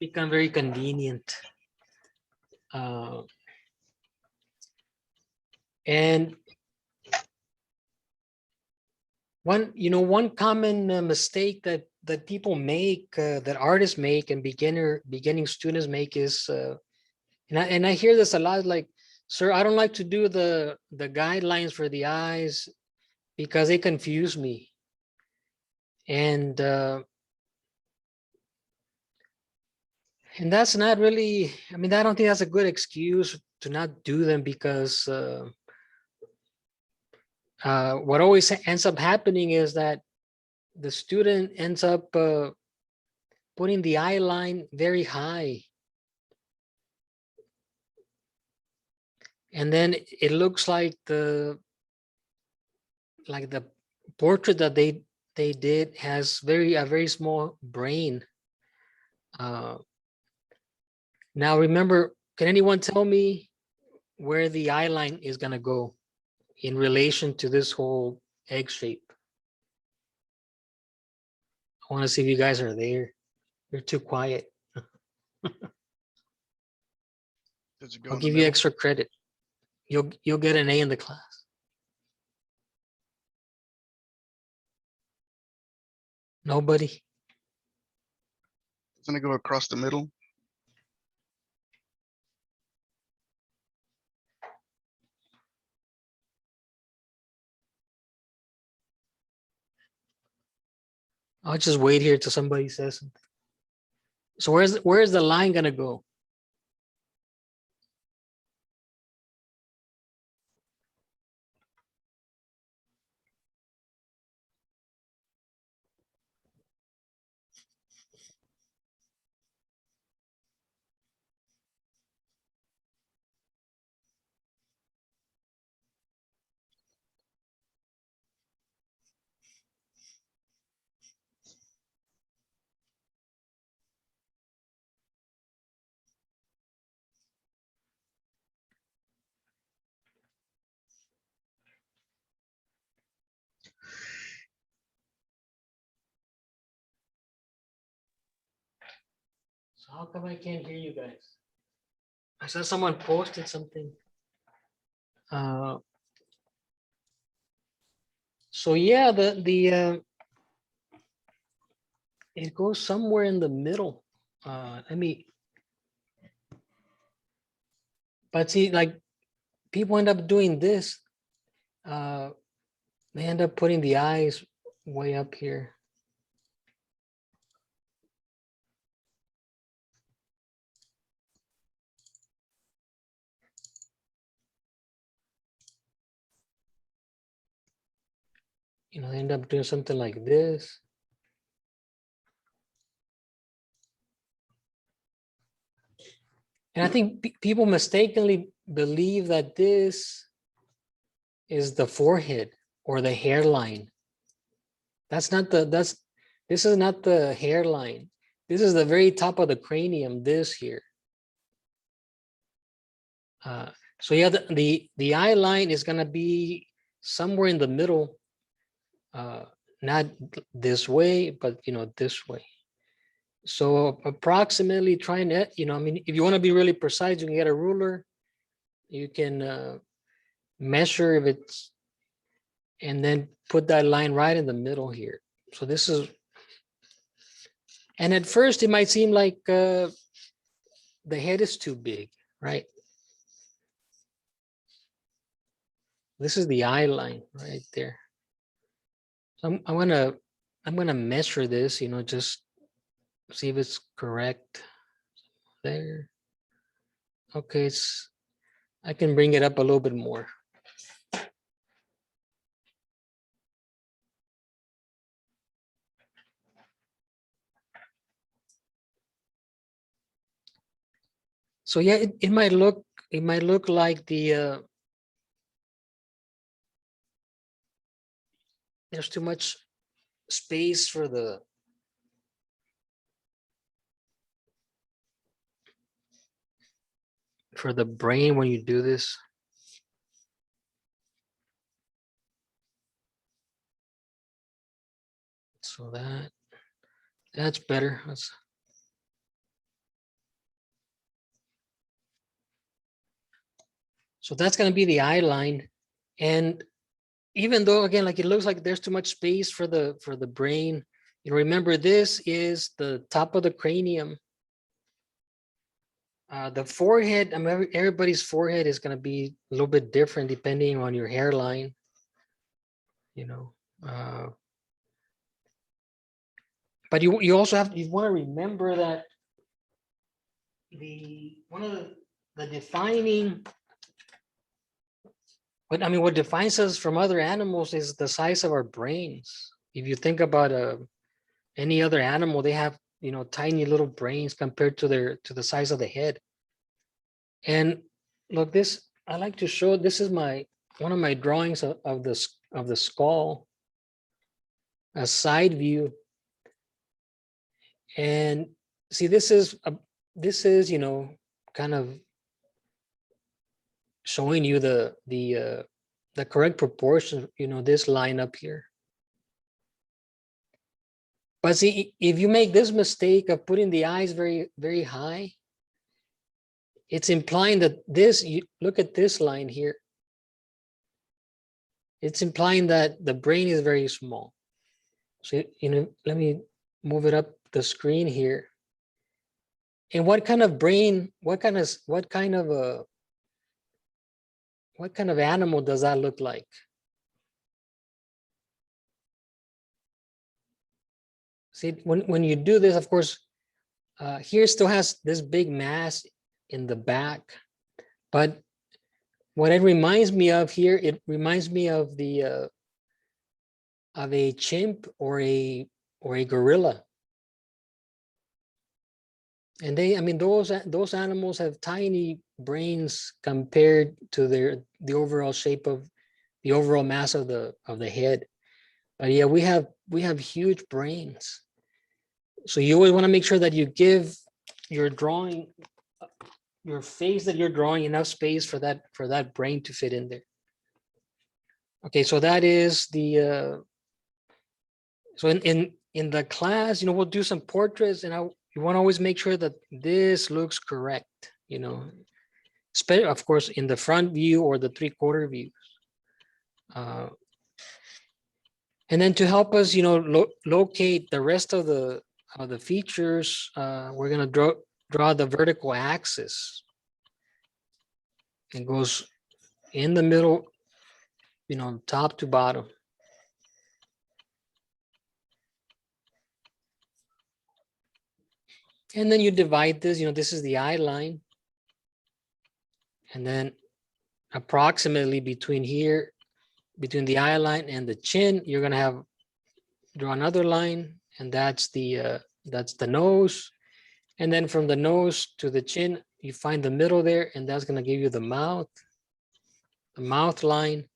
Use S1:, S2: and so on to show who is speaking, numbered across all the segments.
S1: become very convenient. And one common mistake that people make, that artists make, and beginning students make is, and I hear this a lot, like, sir, I don't like to do the guidelines for the eyes because they confuse me. And that's not really, I mean, I don't think that's a good excuse to not do them, because what always ends up happening is that the student ends up putting the eye line very high. And then it looks like the portrait that they did has a very small brain. Now remember, can anyone tell me where the eye line is going to go in relation to this whole egg shape? I want to see if you guys are there. You're too quiet.
S2: Does it go
S1: I'll
S2: in the
S1: give you
S2: middle?
S1: extra credit. You'll get an A in the class. Nobody?
S2: Doesn't it go across the middle?
S1: I'll just wait here till somebody says something. So where's the line gonna go? So how come I can't hear you guys? I saw someone posted something. So yeah, it goes somewhere in the middle. But see, like, people end up doing this. They end up putting the eyes way up here. They end up doing something like this. And I think people mistakenly believe that this is the forehead or the hairline. This is not the hairline. This is the very top of the cranium, this here. So yeah, the eye line is gonna be somewhere in the middle, not this way, but this way. So approximately trying to, I mean, if you want to be really precise, you can get a ruler. You can measure if it's, and then put that line right in the middle here. So this is, and at first it might seem like the head is too big, right? This is the eye line right there. So I'm gonna measure this, just see if it's correct. There. Okay, I can bring it up a little bit more. So yeah, it might look like there's too much space for the brain when you do this. So that's better. So that's going to be the eye line. And even though, again, like it looks like there's too much space for the brain, you know, remember this is the top of the cranium. The forehead, I mean, everybody's forehead is going to be a little bit different depending on your hairline, you know. But you also have, you want to remember that one of the defining, what defines us from other animals is the size of our brains. If you think about any other animal, they have, you know, tiny little brains compared to the size of the head. And look, this, I like to show, this is one of my drawings of the skull, a side view. And see, this is, you know, kind of showing you the correct proportion, you know, this line up here. But see, if you make this mistake of putting the eyes very, very high, it's implying that this, you look at this line here. It's implying that the brain is very small. So, you know, let me move it up the screen here. And what kind of brain, what kind of animal does that look like? See, when you do this, of course, here still has this big mass in the back, but what it reminds me of here, it reminds me of a chimp or a gorilla. And they, I mean, those animals have tiny brains compared to the overall shape of the overall mass of the head. But yeah, we have huge brains. So you always want to make sure that you give your drawing, your face that you're drawing, enough space for that brain to fit in there. Okay, so that is the so in the class, you know, we'll do some portraits, and you want to always make sure that this looks correct, you know, especially of course in the front view or the 3/4 view. And then to help us, you know, locate the rest of the features, we're gonna draw the vertical axis. It goes in the middle, you know, top to bottom. And then you divide this, you know, this is the eye line. And then approximately between here, between the eye line and the chin, you're gonna draw another line, and that's the nose. And then from the nose to the chin, you find the middle there, and that's gonna give you the mouth line.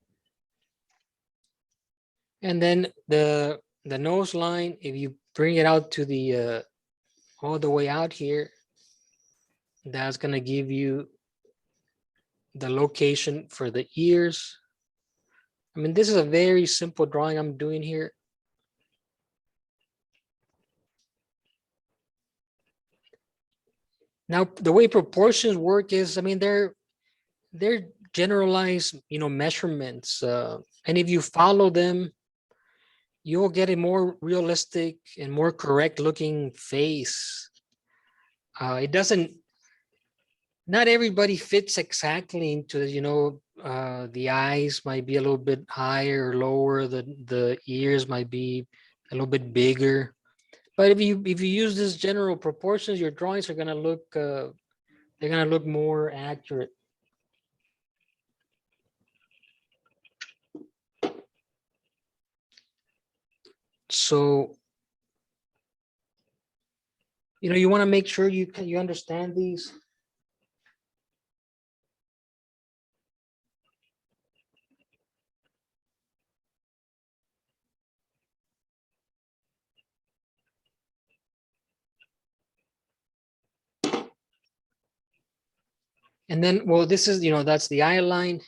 S1: And then the nose line, if you bring it out to the all the way out here, that's gonna give you the location for the ears. I mean, this is a very simple drawing I'm doing here. Now, the way proportions work is, I mean, they're generalized, you know, measurements. And if you follow them, you'll get a more realistic and more correct looking face. It doesn't, not everybody fits exactly into, you know, the eyes might be a little bit higher or lower, the ears might be a little bit bigger. But if you use this general proportions, your drawings are gonna look they're gonna look more accurate. So, you know, you want to make sure you understand these. And then, well, this is, you know, that's the eye line,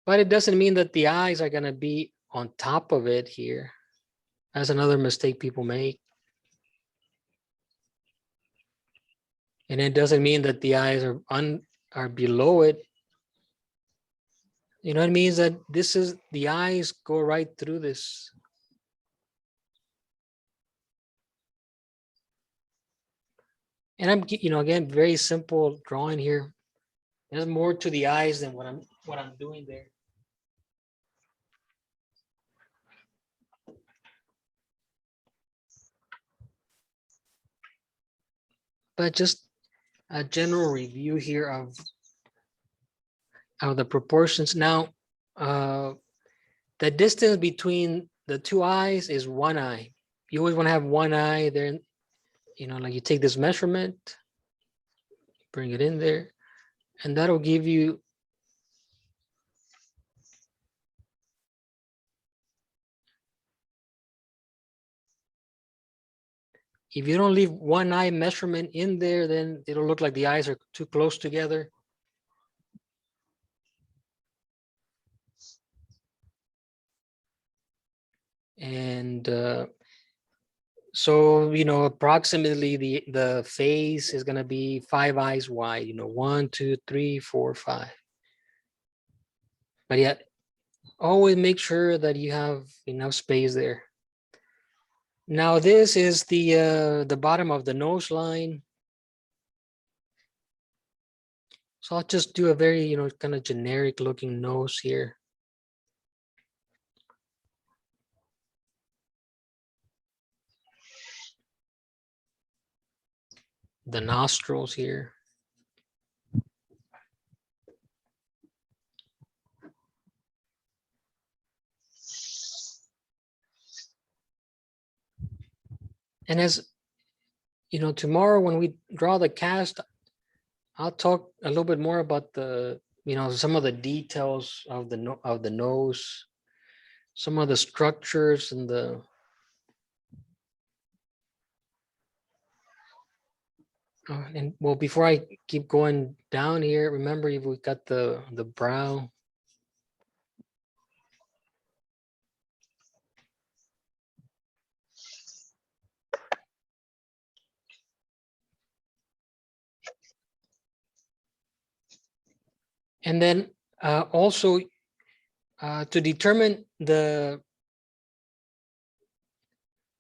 S1: but it doesn't mean that the eyes are going to be on top of it here. That's another mistake people make. And it doesn't mean that the eyes are below it. You know what it means that this is the eyes go right through this. And I'm, again, very simple drawing here. There's more to the eyes than what I'm doing there. But just a general review here of the proportions. Now, the distance between the two eyes is one eye. You always want to have one eye there. Like you take this measurement, bring it in there, and that'll give you if you don't leave one eye measurement in there, then it'll look like the eyes are too close together. And so, approximately the face is going to be 5 eyes wide, 1, 2, 3, 4, 5. But yet, always make sure that you have enough space there. Now, this is the bottom of the nose line. So I'll just do a very, kind of generic looking nose here. The nostrils here. And as tomorrow when we draw the cast, I'll talk a little bit more about the, some of the details of the nose, some of the structures and the and well, before I keep going down here, remember we got the brow. And then also to determine the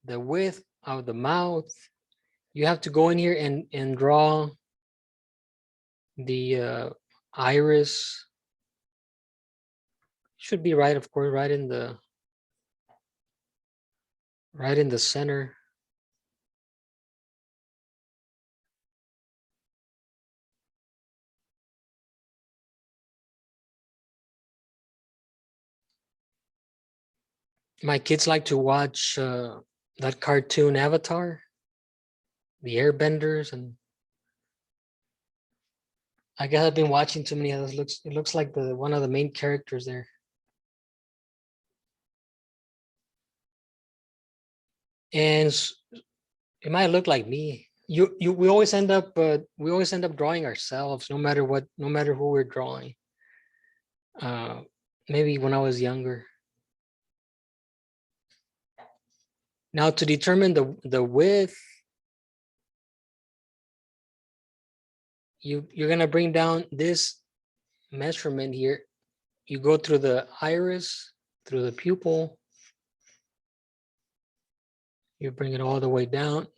S1: width of the mouth, you have to go in here and draw the iris. Should be right, of course, right in the center. My kids like to watch that cartoon Avatar, the Airbenders, and I guess I've been watching too many of those. It looks like one of the main characters there. And it might look like me. We always end up drawing ourselves, no matter who we're drawing. Maybe when I was younger. Now to determine the width, you're gonna bring down this measurement here. You go through the iris, through the pupil. You bring it all the way down.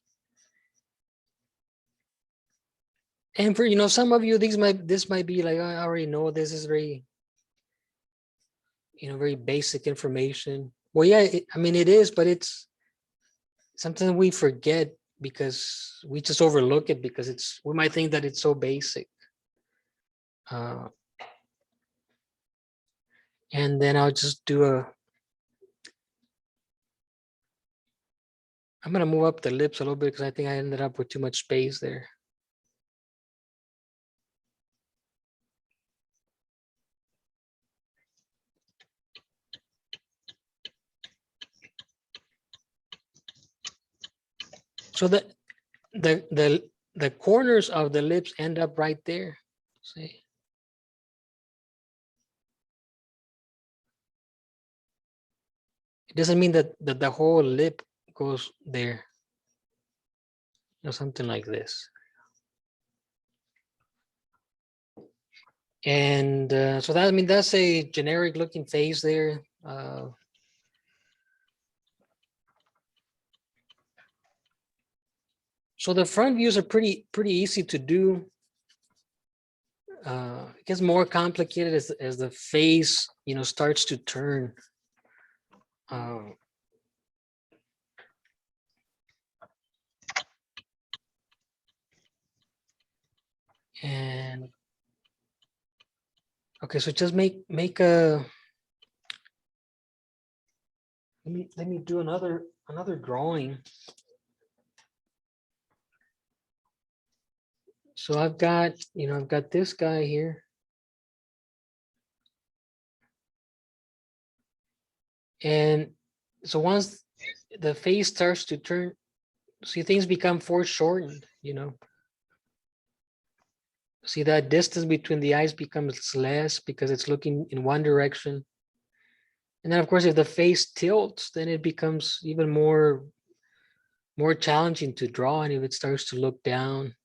S1: And for some of you, this might be like, I already know this is very, very basic information. Well, yeah, I mean it is, but it's something we forget because we just overlook it because we might think that it's so basic. And then I'll just do I'm gonna move up the lips a little bit because I think I ended up with too much space there. So the corners of the lips end up right there. See? It doesn't mean that the whole lip goes there. Something like this. And so that, I mean, that's a generic looking face there. So the front views are pretty easy to do. It gets more complicated as the face, you know, starts to turn. And okay, so just make a, let me do another drawing. So I've got, you know, I've got this guy here. And so once the face starts to turn, see, things become foreshortened, you know. See, that distance between the eyes becomes less because it's looking in one direction. And then of course, if the face tilts, then it becomes even more challenging to draw. And if it starts to look down,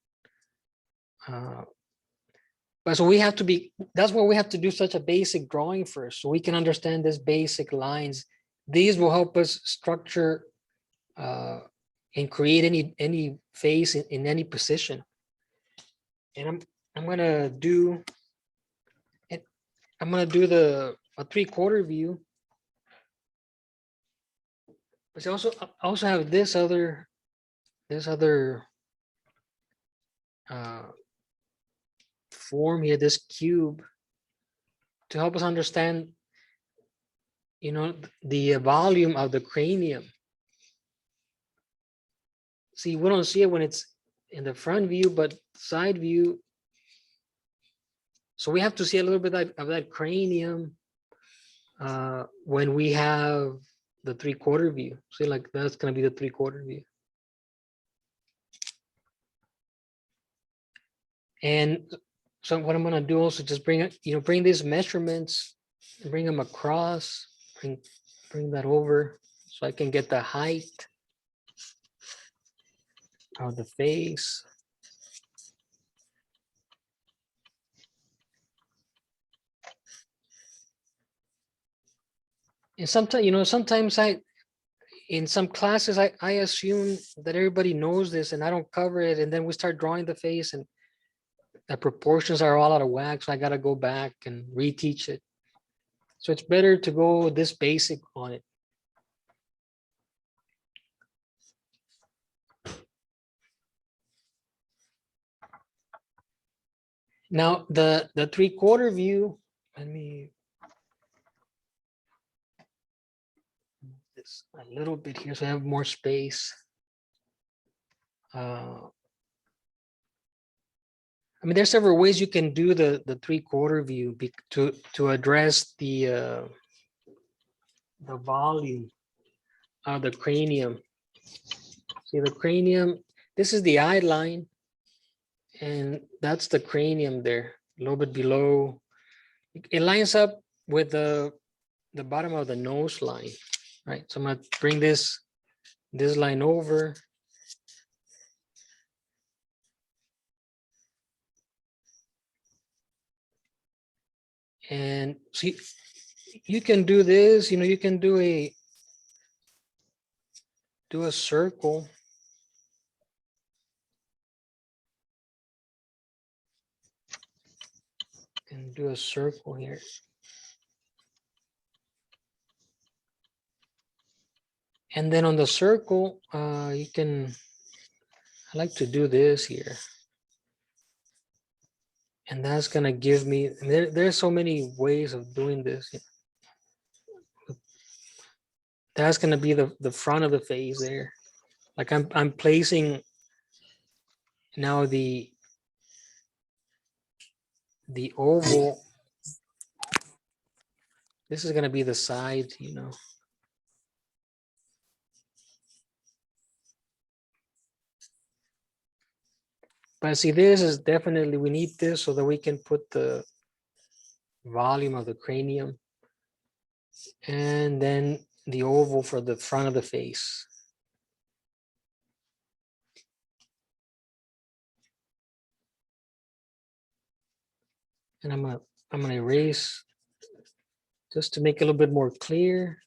S1: but so we have to be, that's why we have to do such a basic drawing first, so we can understand these basic lines. These will help us structure and create any face in any position. And I'm gonna do it. I'm gonna do a 3/4 view. But I also have this other form here, this cube, to help us understand, you know, the volume of the cranium. See, we don't see it when it's in the front view, but side view. So we have to see a little bit of that cranium when we have the 3/4 view. See, like that's going to be the 3/4 view. And so what I'm going to do also, just bring these measurements and bring them across, bring that over so I can get the height of the face. And sometimes in some classes, I assume that everybody knows this and I don't cover it. And then we start drawing the face and the proportions are all out of whack. So I got to go back and reteach it. So it's better to go this basic on it. Now the 3/4 view, let me move this a little bit here so I have more space. I mean, there's several ways you can do the 3/4 view to address the volume of the cranium. See the cranium, this is the eye line, and that's the cranium there, a little bit below. It lines up with the bottom of the nose line, right? So I'm gonna bring this line over. And see, you can do this, you know, you can do a circle. And do a circle here. And then on the circle, you can, I like to do this here. And that's gonna give me, there's so many ways of doing this. That's gonna be the front of the face there. Like I'm placing now the oval. This is gonna be the side, you know. But see, this is definitely, we need this so that we can put the volume of the cranium. And then the oval for the front of the face. And I'm gonna erase just to make it a little bit more clear.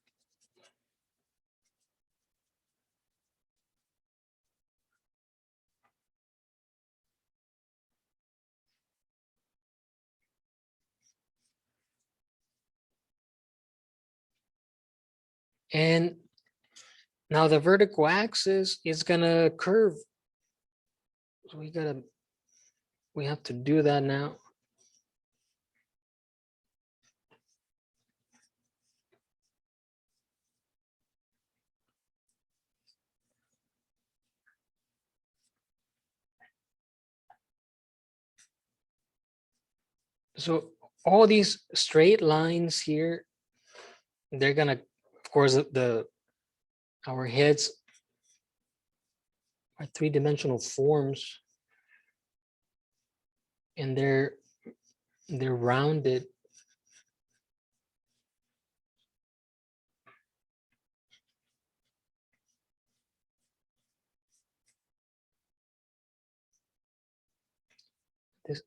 S1: And now the vertical axis is gonna curve. So we have to do that now. So all these straight lines here, they're gonna, of course, our heads are three-dimensional forms, and they're rounded.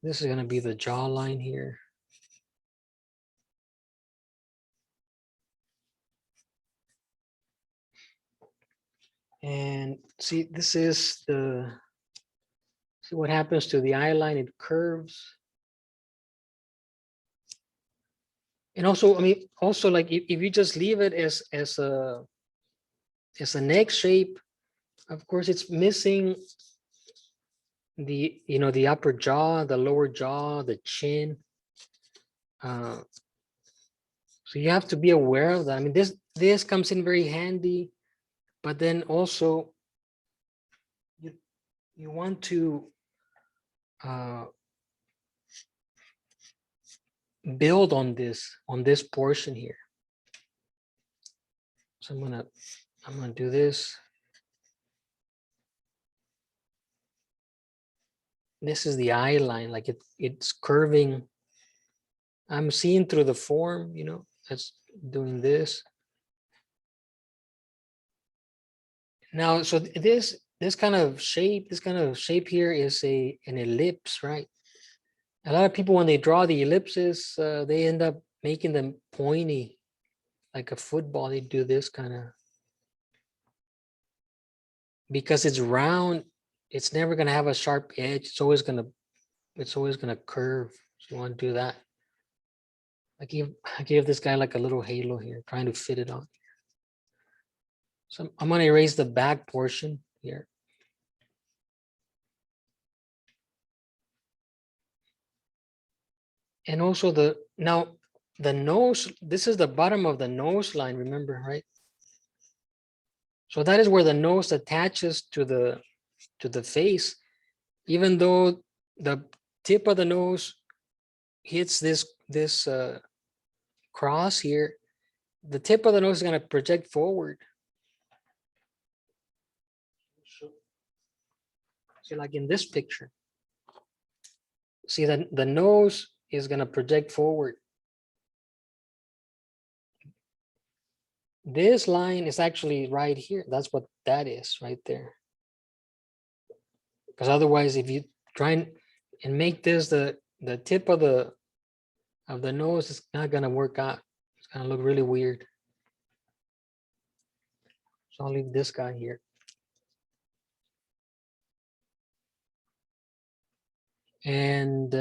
S1: This is gonna be the jawline here. And see, this is see what happens to the eye line, it curves. And also, I mean, also like if you just leave it as an X shape, of course, it's missing the upper jaw, the lower jaw, the chin. So you have to be aware of that. I mean, this comes in very handy, but then also you want to build on this portion here. So I'm gonna do this. This is the eye line, like it's curving. I'm seeing through the form, that's doing this. Now, so this kind of shape, here is an ellipse, right? A lot of people, when they draw the ellipses, they end up making them pointy, like a football. They do this kind of, because it's round. It's never gonna have a sharp edge. It's always gonna curve. So you want to do that. I gave this guy like a little halo here, trying to fit it on. So I'm gonna erase the back portion here. And also the nose, this is the bottom of the nose line, remember, right? So that is where the nose attaches to the face. Even though the tip of the nose hits this cross here, the tip of the nose is going to project forward. See, like in this picture, see that the nose is going to project forward. This line is actually right here. That's what that is right there. Because otherwise, if you try and make this the tip of the nose, it's not going to work out. It's going to look really weird. So I'll leave this guy here. And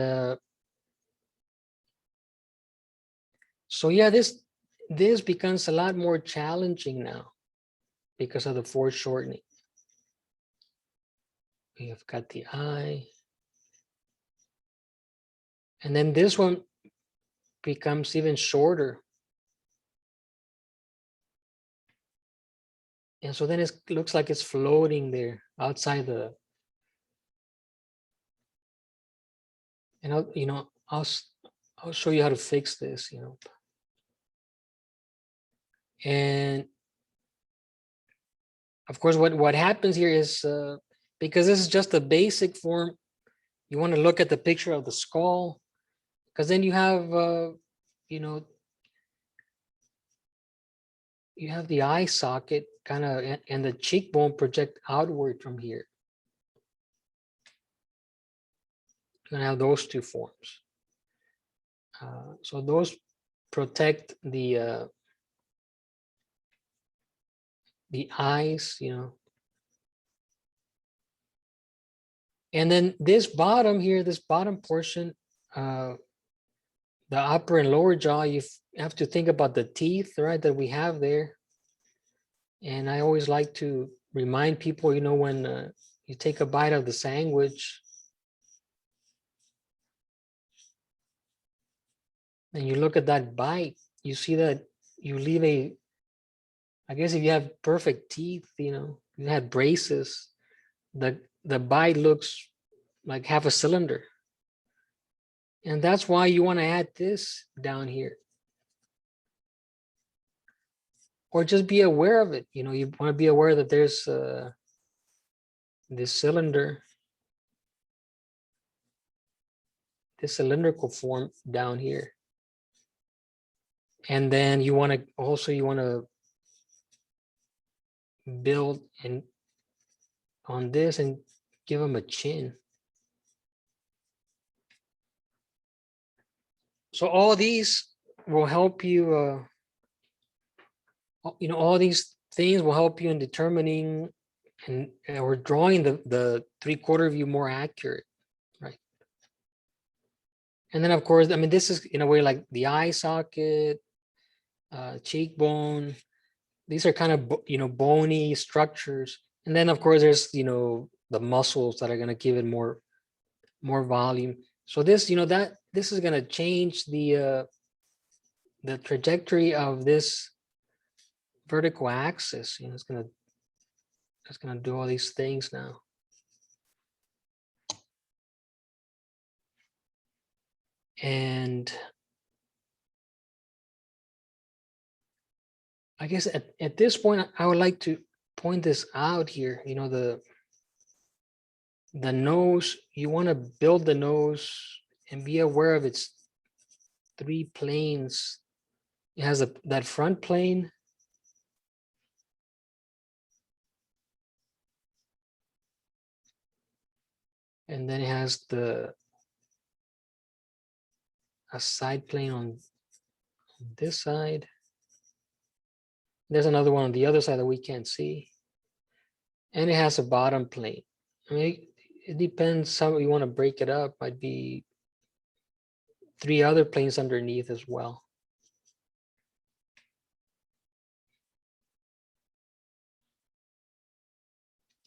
S1: so yeah, this becomes a lot more challenging now because of the foreshortening. We have got the eye. And then this one becomes even shorter. And so then it looks like it's floating there outside the, and I'll show you how to fix this, And of course, what happens here is, because this is just a basic form, you want to look at the picture of the skull, because then you have, you have the eye socket kind of, and the cheekbone project outward from here. You're gonna have those two forms. So those protect the eyes, you know. And then this bottom here, this bottom portion, the upper and lower jaw, you have to think about the teeth, right, that we have there. And I always like to remind people, you know, when you take a bite of the sandwich and you look at that bite, you see that you leave a, I guess if you have perfect teeth, you know, you had braces, the bite looks like half a cylinder. And that's why you want to add this down here. Or just be aware of it. You know, you want to be aware that there's this cylinder, this cylindrical form down here. And then you want to also, you want to build and on this and give them a chin. So all these will help you, you know, all these things will help you in determining and or drawing the 3/4 view more accurate, right? And then of course, I mean, this is in a way like the eye socket, cheekbone. These are kind of, you know, bony structures. And then of course there's, you know, the muscles that are going to give it more volume. So this, you know, that this is going to change the trajectory of this vertical axis. You know, it's going to do all these things now. And I guess at this point, I would like to point this out here. You know, the nose, you want to build the nose and be aware of its 3 planes. It has that front plane, and then it has a side plane on this side. There's another one on the other side that we can't see. And it has a bottom plane. I mean, it depends how you want to break it up. Might be 3 other planes underneath as well.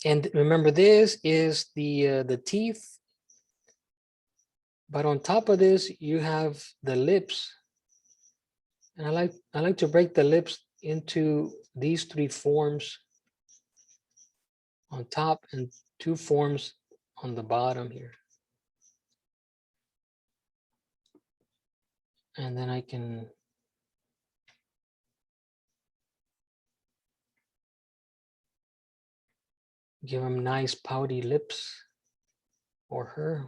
S1: And remember, this is the teeth. But on top of this, you have the lips. And I like to break the lips into these 3 forms on top and 2 forms on the bottom here. And then I can give him nice pouty lips, or her.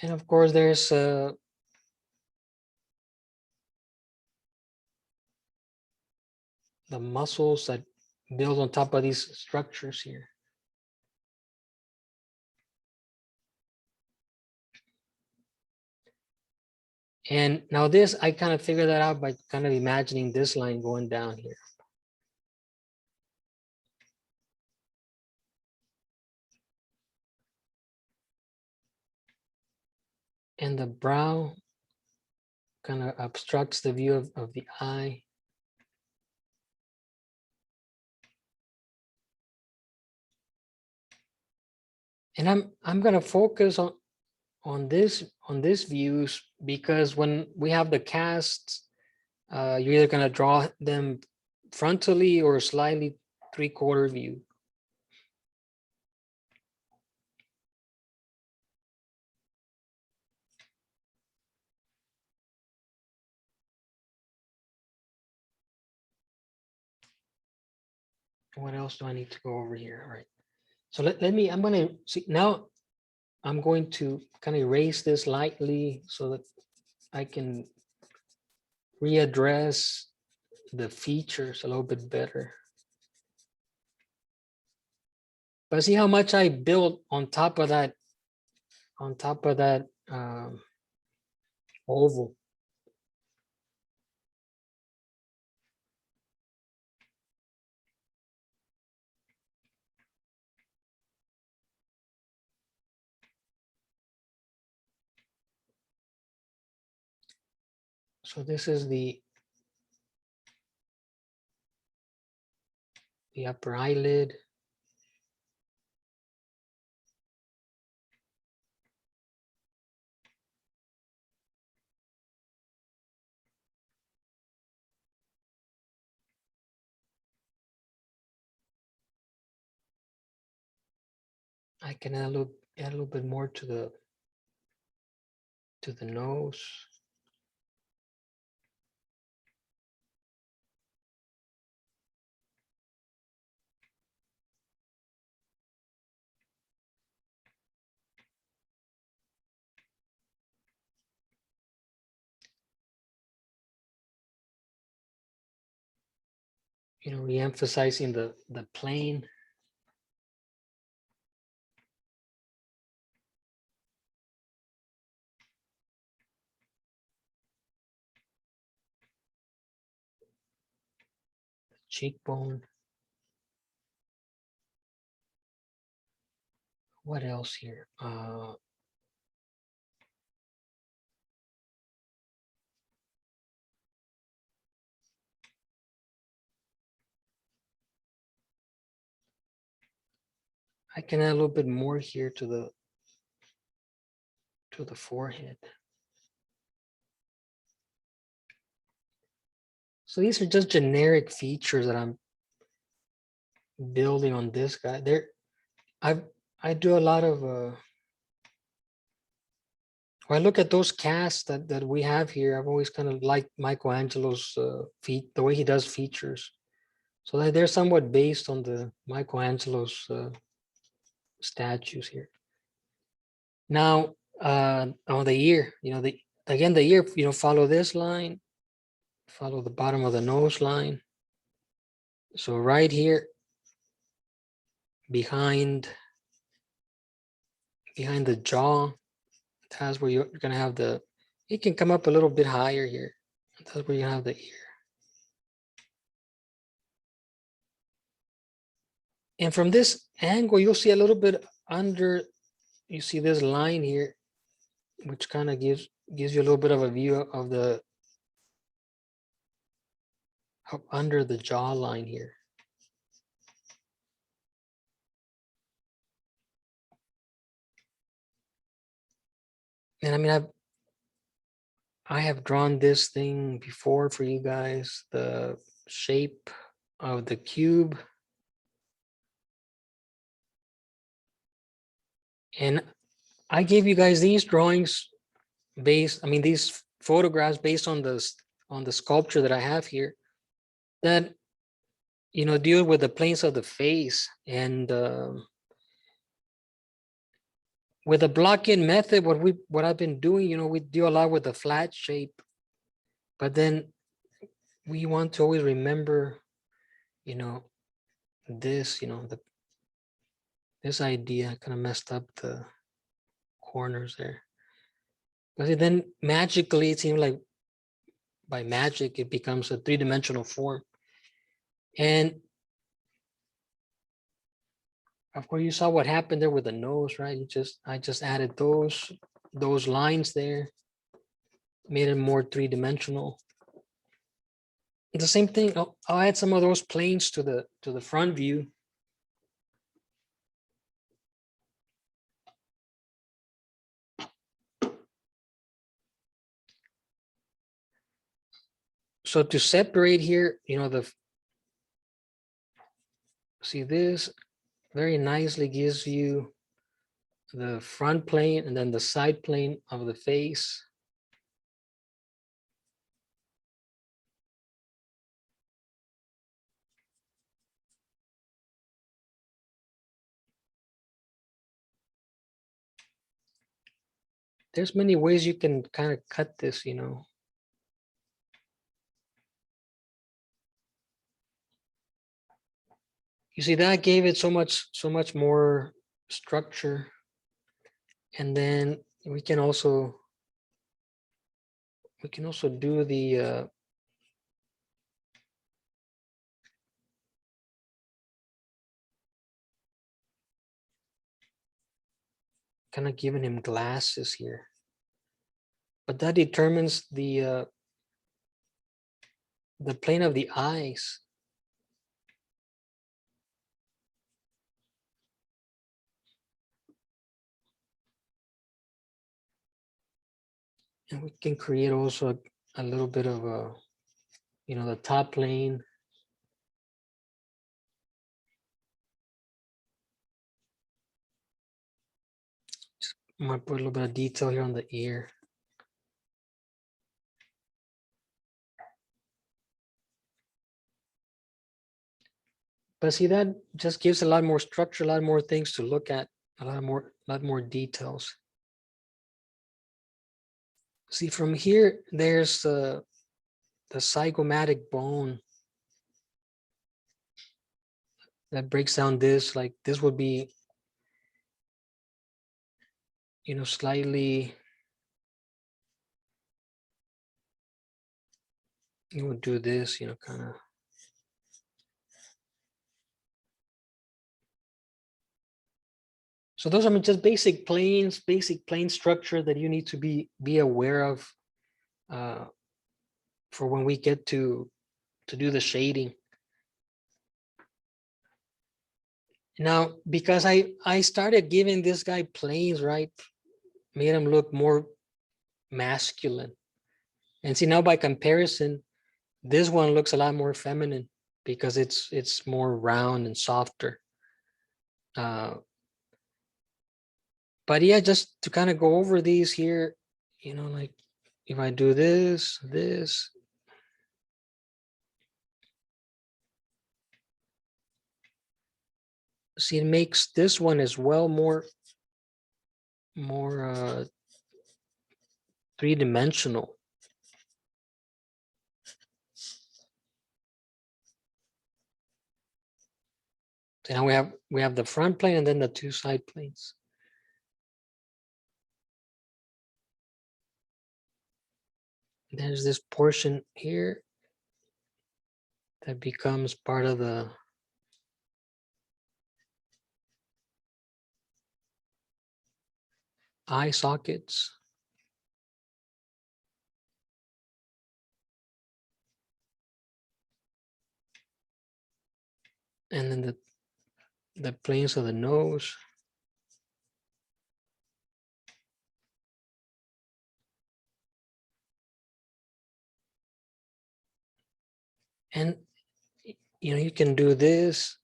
S1: And of course, there's the muscles that build on top of these structures here. And now this, I kind of figured that out by kind of imagining this line going down here. And the brow kind of obstructs the view of the eye. And I'm going to focus on this views, because when we have the casts, you're either going to draw them frontally or slightly 3/4 view. What else do I need to go over here? All right. So let me, I'm going to see now, I'm going to kind of erase this lightly so that I can readdress the features a little bit better. But see how much I built on top of that on top of that oval. So this is the upper eyelid. I can add a little bit more to the nose. You know, re-emphasizing the plane. Cheekbone. What else here? I can add a little bit more here to the forehead. So these are just generic features that I'm building on this guy. I do a lot of when I look at those casts that we have here, I've always kind of liked Michelangelo's feet, the way he does features. So they're somewhat based on the Michelangelo's statues here. Now, on the ear, you know, the ear, you know, follow this line, follow the bottom of the nose line. So right here, behind the jaw, that's where you're gonna have it can come up a little bit higher here. That's where you have the ear. And from this angle, you'll see a little bit under, you see this line here, which kind of gives you a little bit of a view of the under the jawline here. And I mean, I have drawn this thing before for you guys, the shape of the cube. And I gave you guys these drawings these photographs based on the sculpture that I have here that, you know, deal with the planes of the face. And with the block-in method, what I've been doing, you know, we deal a lot with the flat shape, but then we want to always remember, you know, this, you know, this idea kind of messed up the corners there. But then magically, it seemed like by magic, it becomes a three-dimensional form. And of course, you saw what happened there with the nose, right? I just added those lines there, made it more three-dimensional. The same thing, I'll add some of those planes to the front view. So to separate here, you know, see this very nicely gives you the front plane and then the side plane of the face. There's many ways you can kind of cut this, you know. You see, that gave it so much more structure. And then we can also do the kind of giving him glasses here, but that determines the plane of the eyes. And we can create also a little bit of a, the top plane. I might put a little bit of detail here on the ear. But see, that just gives a lot more structure, a lot more things to look at, a lot more details. See, from here, there's the zygomatic bone that breaks down this. Like this would be, slightly, you would do this, kind of. So those are just basic planes, basic plane structure that you need to be aware of for when we get to do the shading. Now, because I started giving this guy planes, right, made him look more masculine. And see, now by comparison, this one looks a lot more feminine because it's more round and softer. But yeah, just to kind of go over these here, like if I do this, see, it makes this one as well more three-dimensional. So now we have the front plane and then the two side planes. There's this portion here that becomes part of the eye sockets. And then the planes of the nose. And you can do this.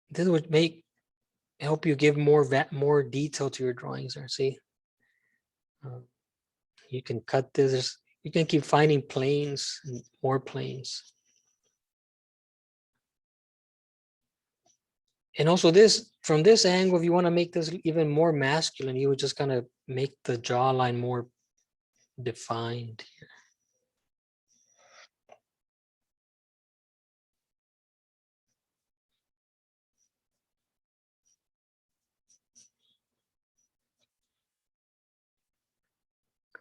S1: This would help you give more detail to your drawings there. See, you can cut this. You can keep finding planes and more planes. And also this, from this angle, if you want to make this even more masculine, you would just kind of make the jawline more defined here.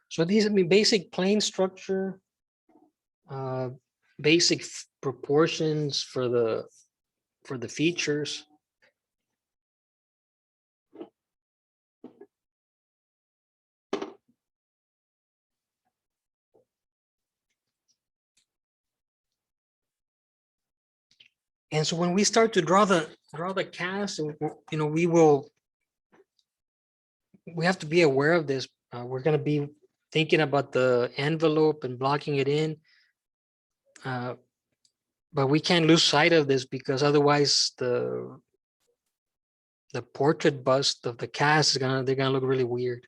S1: So these, I mean, basic plane structure, basic proportions for the features. And so when we start to draw the cast, we have to be aware of this. We're going to be thinking about the envelope and blocking it in. But we can't lose sight of this because otherwise the portrait bust of the cast is they're gonna look really weird.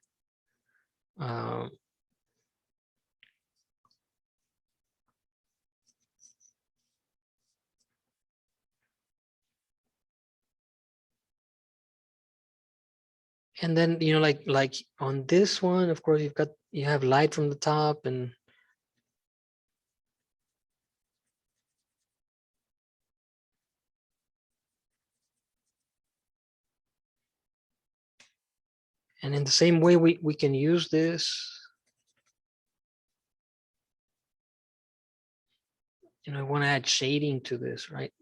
S1: And then like on this one, of course, you have light from the top, and And in the same way, we can use this. You know, I want to add shading to this, right?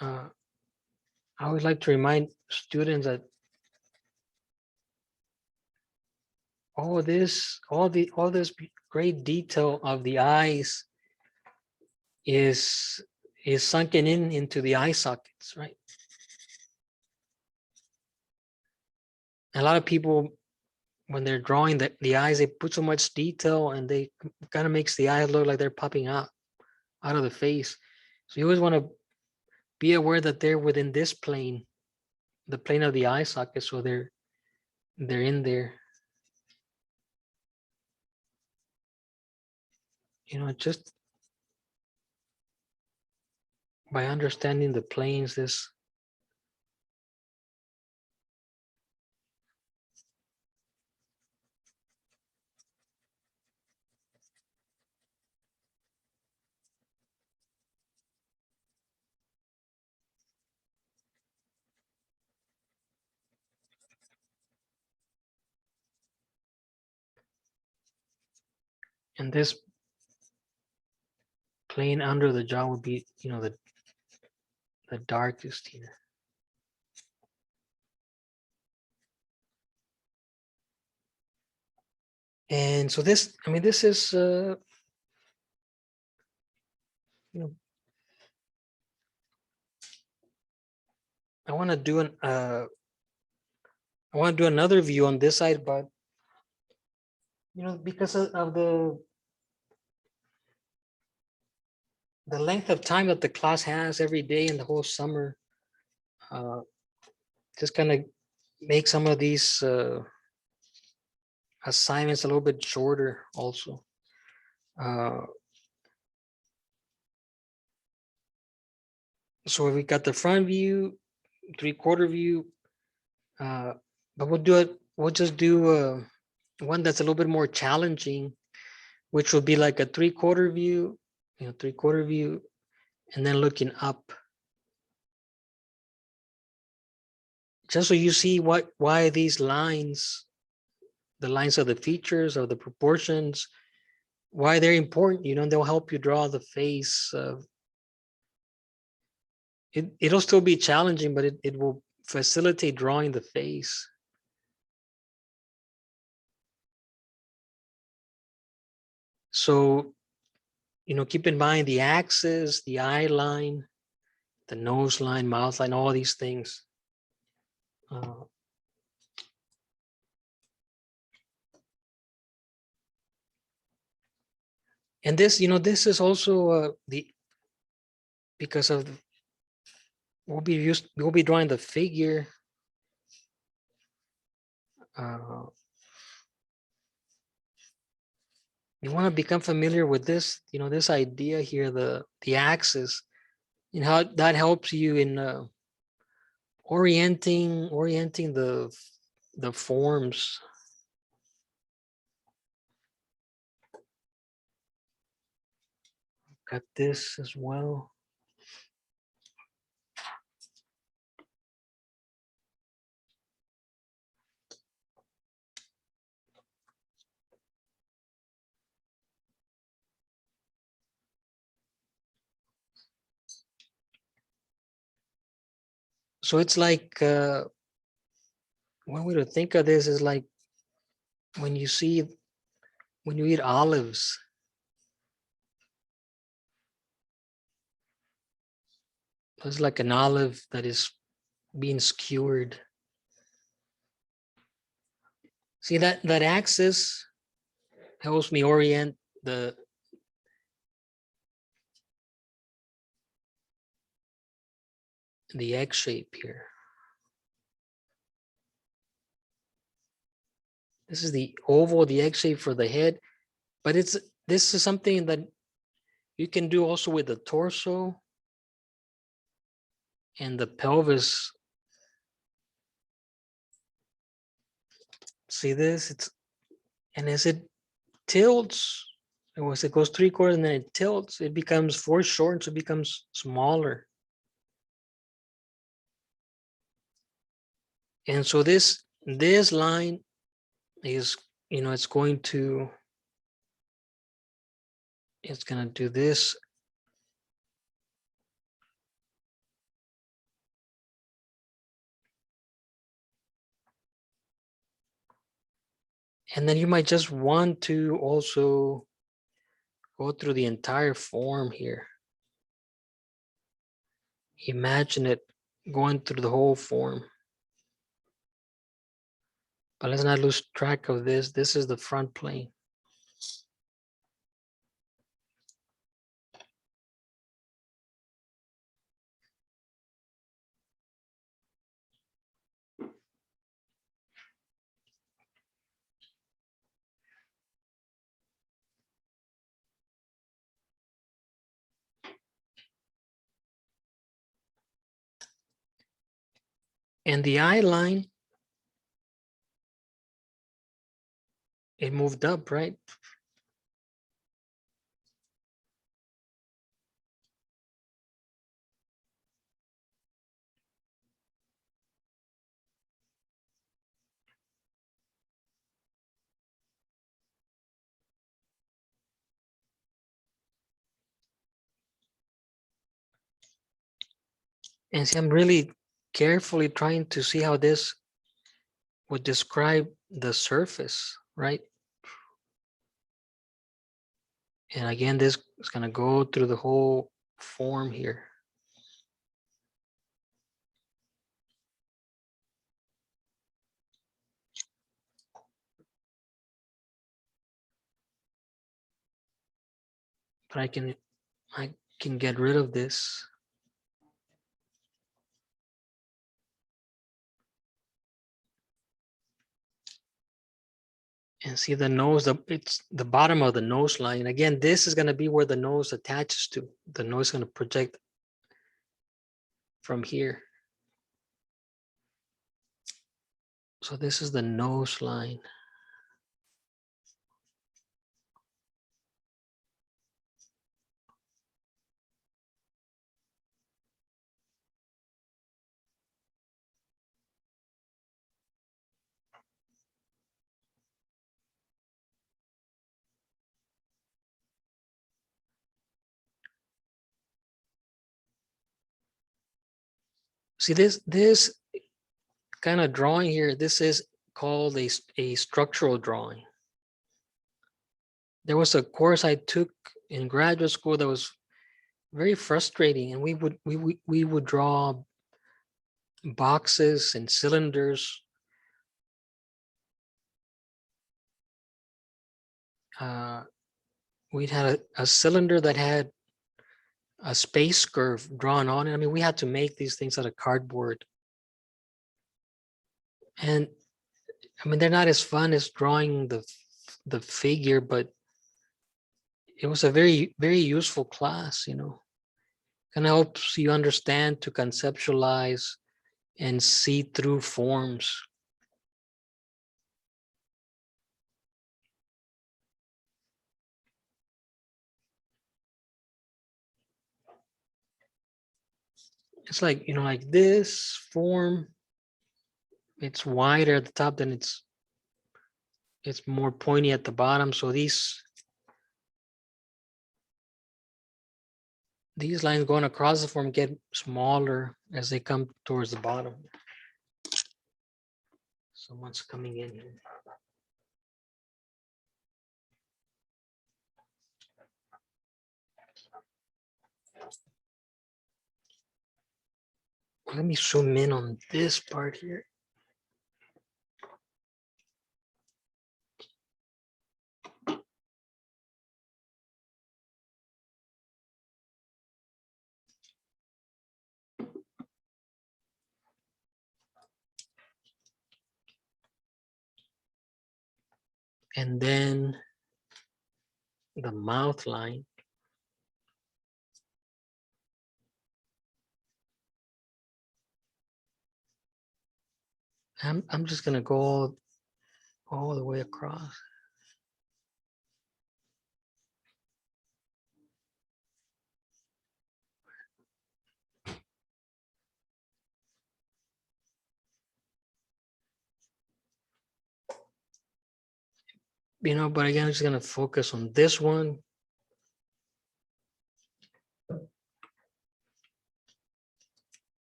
S1: I always like to remind students that all this great detail of the eyes is sunken into the eye sockets, right? A lot of people, when they're drawing the eyes, they put so much detail and they kind of makes the eyes look like they're popping out of the face. So you always want to be aware that they're within this plane, the plane of the eye socket, so they're in there. You know, just by understanding the planes, this and this plane under the jaw would be, you know, the darkest here. And so this, I mean, this is, you know, I want to do another view on this side, but you know, because of the length of time that the class has every day in the whole summer, just kind of make some of these assignments a little bit shorter also. So we got the front view, 3/4 view, but we'll just do one that's a little bit more challenging, which would be like a 3/4 view, you know, 3/4 view, and then looking up. Just so you see why these lines, the lines of the features of the proportions, why they're important. You know, they'll help you draw the face. It'll still be challenging, but it will facilitate drawing the face. So, you know, keep in mind the axis, the eye line, the nose line, mouth line, all these things. And this, you know, this is also because of we'll be drawing the figure. You want to become familiar with this, you know, this idea here, the axis, and how that helps you in orienting the forms. Got this as well. So it's like one way to think of this is like when you eat olives. It's like an olive that is being skewered. See that axis helps me orient the egg shape here. This is the oval, the egg shape for the head, but this is something that you can do also with the torso and the pelvis. See this? And as it tilts, or as it goes 3/4 and then it tilts, it becomes foreshortened, so it becomes smaller. And so this line is, it's going to do this. And then you might just want to also go through the entire form here. Imagine it going through the whole form. But let's not lose track of this. This is the front plane. And the eye line, it moved up, right? And see, I'm really carefully trying to see how this would describe the surface, right? And again, this is going to go through the whole form here. But I can get rid of this. And see the nose, it's the bottom of the nose line. Again, this is going to be where the nose attaches to. The nose is going to project from here. So this is the nose line. See this kind of drawing here, this is called a structural drawing. There was a course I took in graduate school that was very frustrating, and we would draw boxes and cylinders. We had a cylinder that had a space curve drawn on it. I mean, we had to make these things out of cardboard. And I mean, they're not as fun as drawing the figure, but it was a very, very useful class, Kind of helps you understand to conceptualize and see through forms. It's like, like this form, it's wider at the top than it's more pointy at the bottom. So these lines going across the form get smaller as they come towards the bottom. Someone's coming in here. Let me zoom in on this part here. And then the mouth line. I'm just gonna go all the way across. but again, I'm just gonna focus on this one.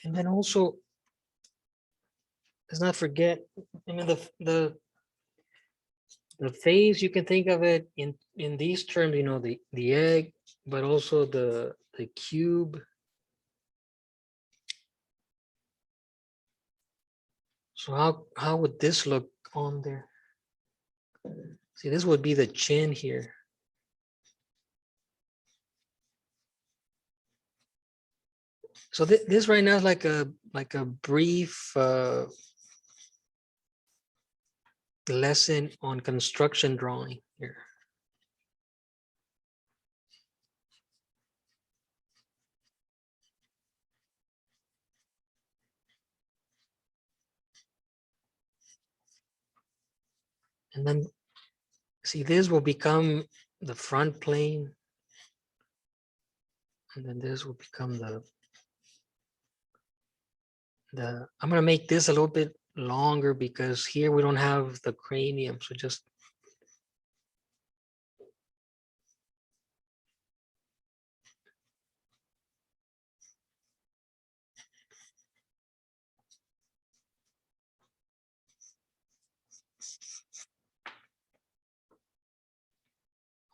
S1: And then also, let's not forget, the phase, you can think of it in these terms, the egg, but also the cube. So how would this look on there? See, this would be the chin here. So this right now is like a brief lesson on construction drawing here. And then see, this will become the front plane. And then this will become I'm gonna make this a little bit longer because here we don't have the cranium. So just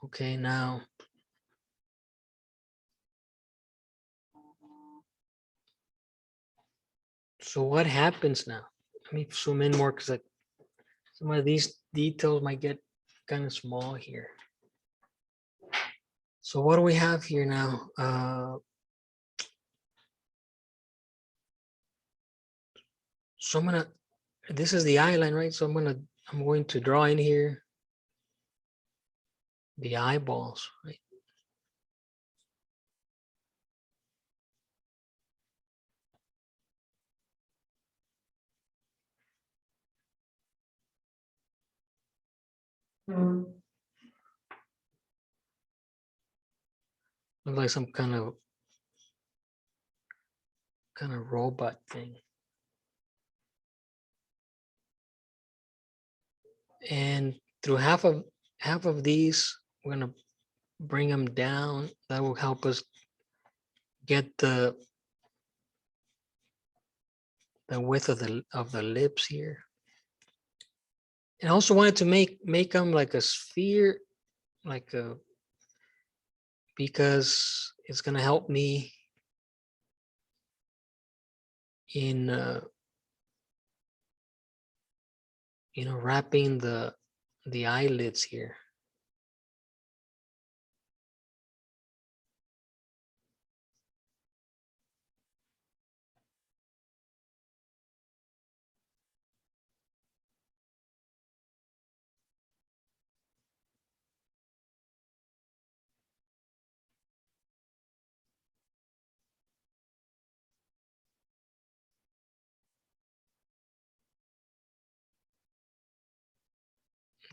S1: okay now. So what happens now? Let me zoom in more because some of these details might get kind of small here. So what do we have here now? So this is the eye line, right? So I'm going to draw in here the eyeballs, right? Look like some kind of robot thing. And through half of these, we're gonna bring them down. That will help us get the width of the lips here. And I also wanted to make them like a sphere, because it's gonna help me in wrapping the eyelids here.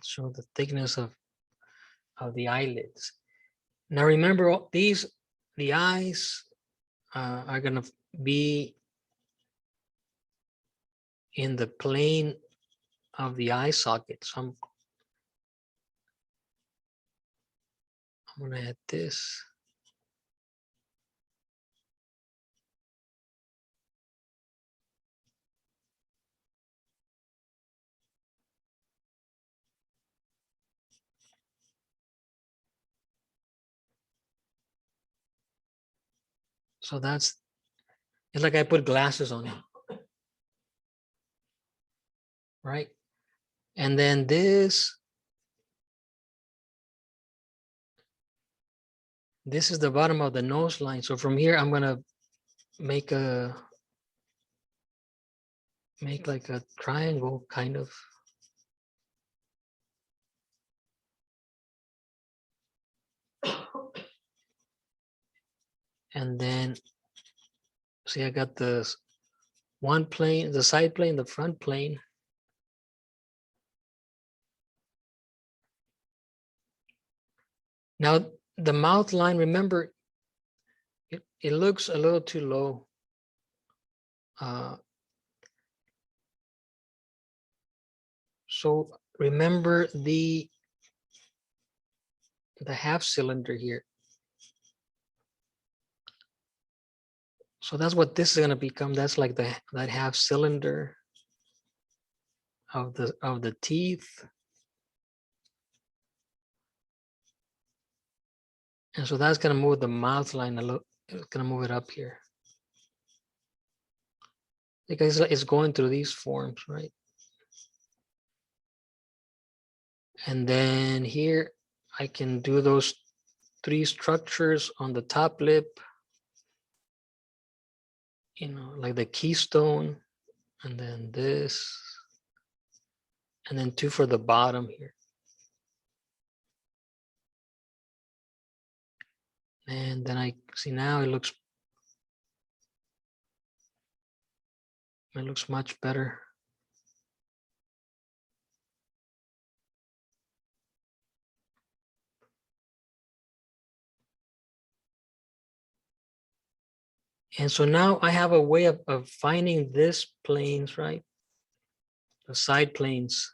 S1: Show the thickness of the eyelids. Now remember, the eyes are gonna be in the plane of the eye socket. So I'm gonna add this. So it's like I put glasses on it, right? And then this is the bottom of the nose line. So from here, I'm gonna make like a triangle kind of. And then see, I got the one plane, the side plane, the front plane. Now the mouth line, remember, it looks a little too low. So remember the half cylinder here. So that's what this is going to become. That's like that half cylinder of the teeth. And so that's going to move the mouth line a little. It's going to move it up here. Because it's going through these forms, right? And then here I can do those 3 structures on the top lip, you know, like the keystone, and then this, and then 2 for the bottom here. And then I see now it looks much better. And so now I have a way of finding this planes, right? The side planes.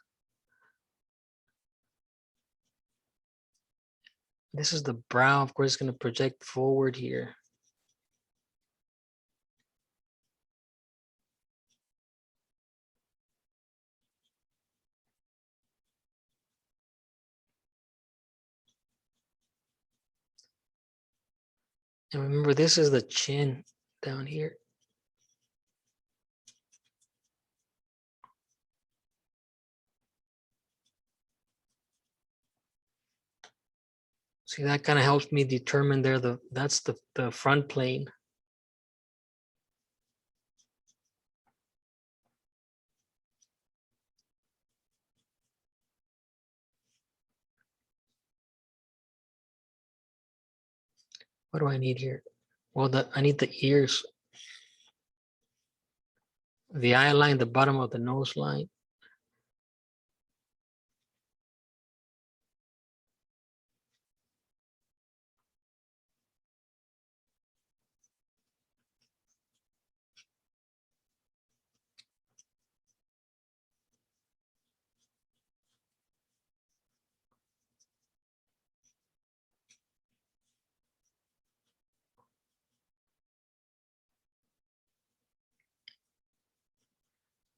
S1: This is the brow, of course, it's going to project forward here. And remember, this is the chin down here. See, that kind of helps me determine there, that's the front plane. What do I need here? Well, I need the ears. The eye line, the bottom of the nose line.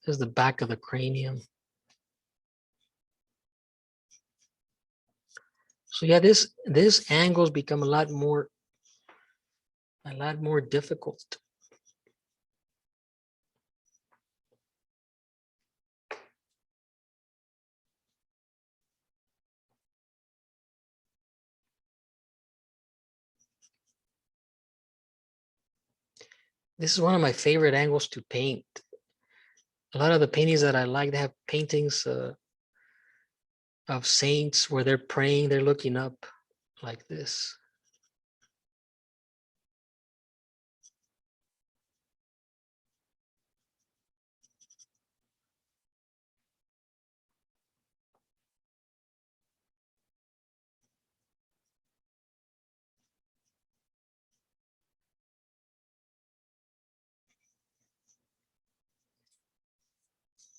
S1: This is the back of the cranium. So yeah, this angles become a lot more difficult. This is one of my favorite angles to paint. A lot of the paintings that I like, they have paintings of saints where they're praying, they're looking up like this.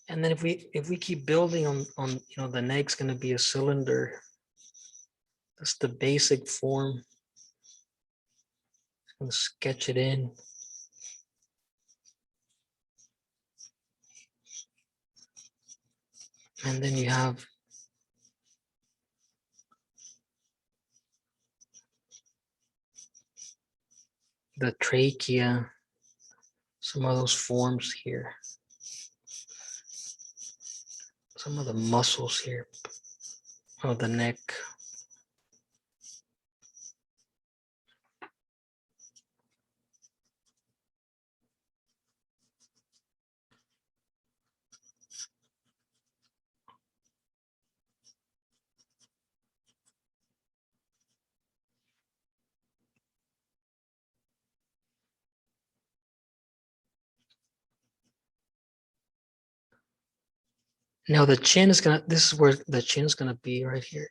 S1: And then if we keep building on you know, the neck's going to be a cylinder. That's the basic form. I'm going to sketch it in. And then you have the trachea, some of those forms here. Some of the muscles here of the neck. Now the chin is this is where the chin is gonna be, right here.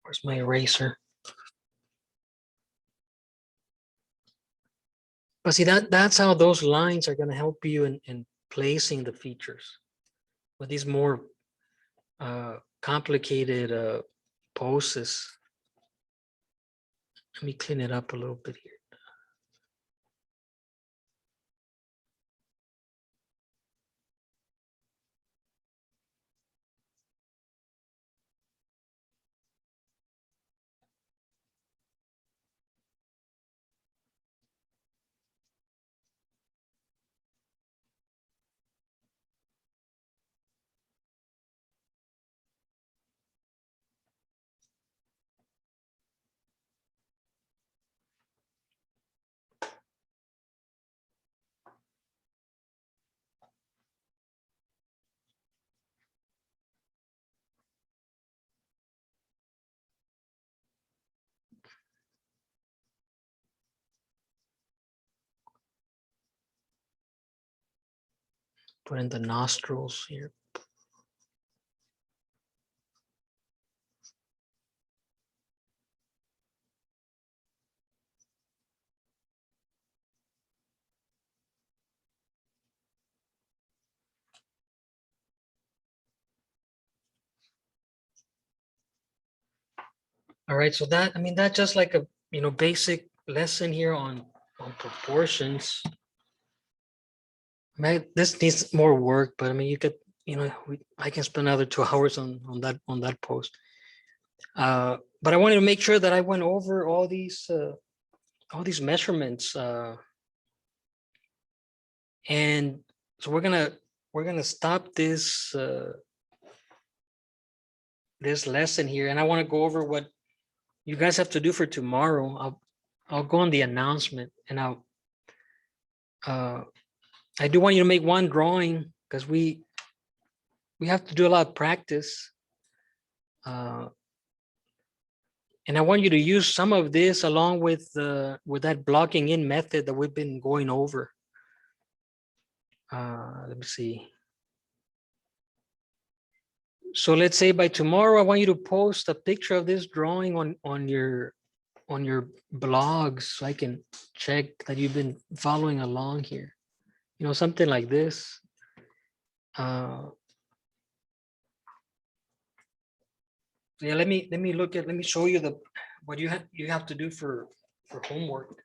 S1: Where's my eraser? But see, that's how those lines are going to help you in placing the features. With these more complicated poses. Let me clean it up a little bit here. Put in the nostrils here. All right, so that, I mean, that's just like a, basic lesson here on proportions. Man, this needs more work, but I mean, you could, I can spend another 2 hours on that post. But I wanted to make sure that I went over all these measurements, and so we're gonna stop this this lesson here, and I want to go over what you guys have to do for tomorrow. I'll go on the announcement, and I do want you to make one drawing because we have to do a lot of practice. And I want you to use some of this along with that blocking in method that we've been going over. Let me see. So let's say by tomorrow, I want you to post a picture of this drawing on your blogs so I can check that you've been following along here. Something like this. Yeah, let me show you what you have to do for homework.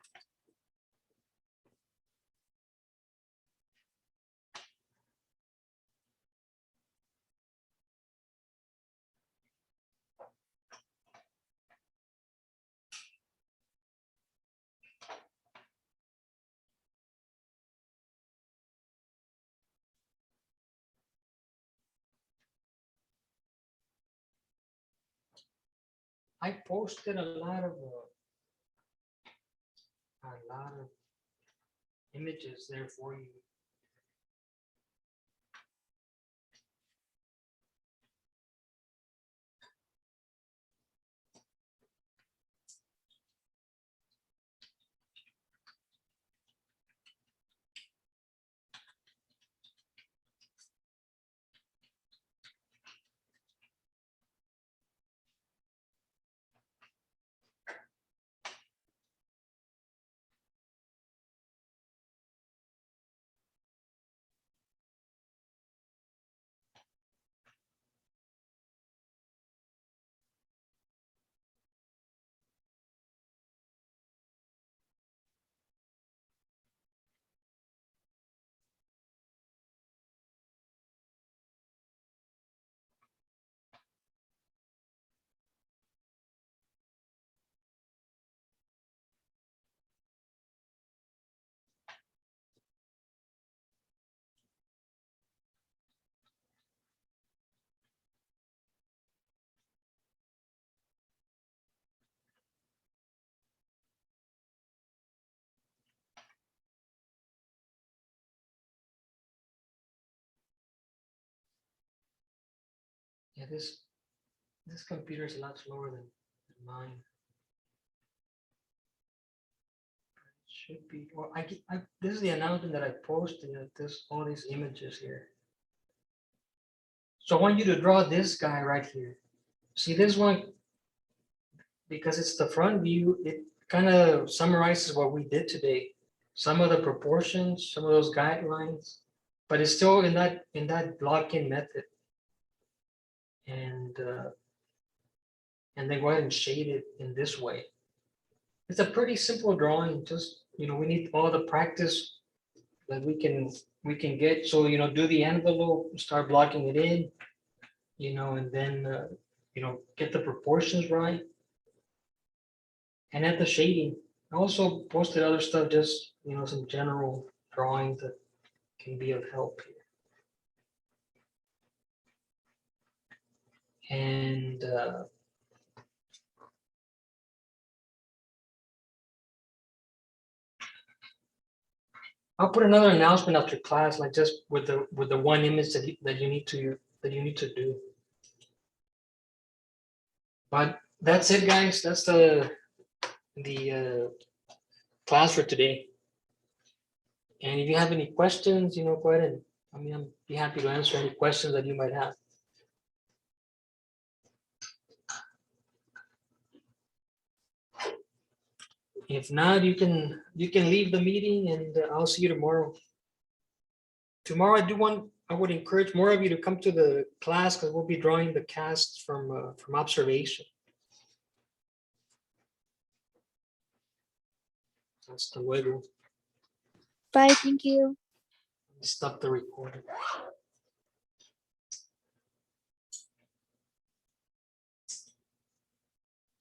S1: I posted a lot of images there for you. Yeah, this computer is a lot slower than mine. Should be. Well, this is the announcement that I posted. All these images here. So I want you to draw this guy right here. See this one? because it's the front view, it kind of summarizes what we did today. Some of the proportions, some of those guidelines, but it's still in that block-in method. And then go ahead and shade it in this way. It's a pretty simple drawing, just, we need all the practice that we can get. So, do the envelope, start blocking it in, and then, get the proportions right. And add the shading. I also posted other stuff, just, some general drawings that can be of help here. And I'll put another announcement after class, like just with the one image that you need to do. But that's it, guys. That's the class for today. And if you have any questions, go ahead and I'm be happy to answer any questions that you might have. If not, you can leave the meeting, and I'll see you tomorrow. Tomorrow, I would encourage more of you to come to the class, because we'll be drawing the casts from observation. Hasta luego.
S3: Bye, thank you.
S1: Stop the recording.